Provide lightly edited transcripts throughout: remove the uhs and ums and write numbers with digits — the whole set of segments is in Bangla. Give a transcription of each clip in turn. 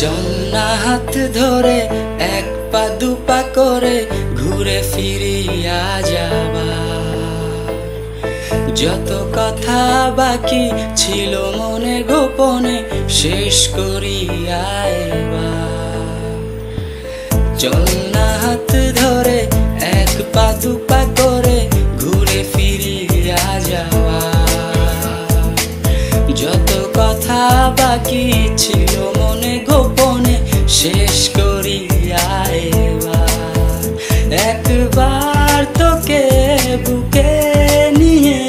চল না হাত ধরে এক পা দুপা করে ঘুরে ফিরিয়া যাবা। যত কথা বাকি ছিল মনে গোপনে শেষ করিয়া এবার। চল না হাত ধরে এক পা দুপা করে ঘুরে ফিরিয়া যাওয়া। যত কথা বাকি ছিল মনে গোপনে শেষ করিয়া এবার। একবার তোকে বুকে নিয়ে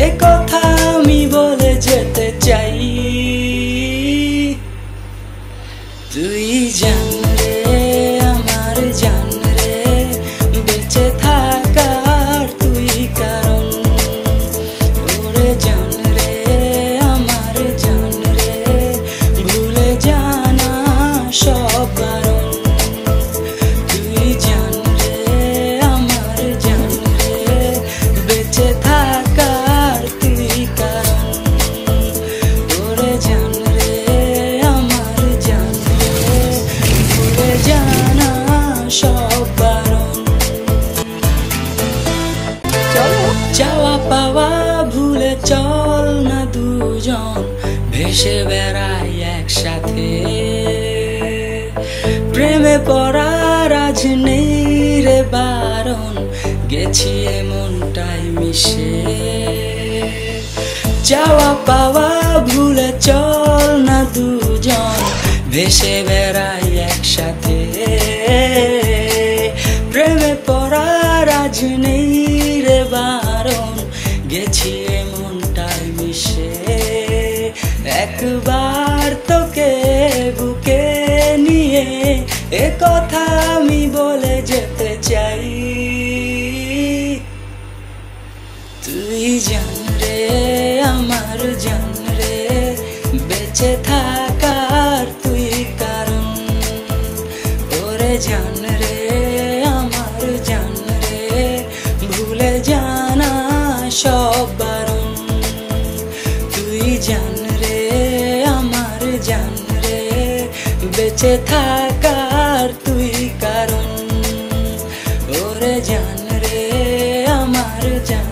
এ কথা আমি বলে যেতে চাই। তুই জান রে আমার জান রে, বেঁচে থাকার তুই কারণ। ওরে জান রে আমার জান রে, ভুলে জানা সব বারণ। তুই জান রে আমার জান রে, বেঁচে থাকার তুই কারণ। ওরে জান রে আমার জান রে, ভুলে জানা সব বারণ। চাওয়া পাওয়া ভুলে চল না দুজন ভেসে বেড়াই একসাথে। প্রেমে পড়ার আজ নেই রে বারণ, গেছি এমনটাই মিশে। চাওয়া পাওয়া ভুলে চল না দুজন ভেসে বেড়াই একসাথে। প্রেমে পড়ার আজ নেই রে বারণ, গেছি এমনটাই মিশে। একবার তোকে বুকে নিয়ে এ কথা আমি বলে যেতে চাই। তুই জান রে আমার জান রে, বেঁচে থাকার তুই কারণ। ওরে জান রে আমার জান রে, ভুলে জানা সব বারণ। তুই জান রে আমার জান রে, বেঁচে থাকার তুই কারণ। ওরে জান রে আমার জান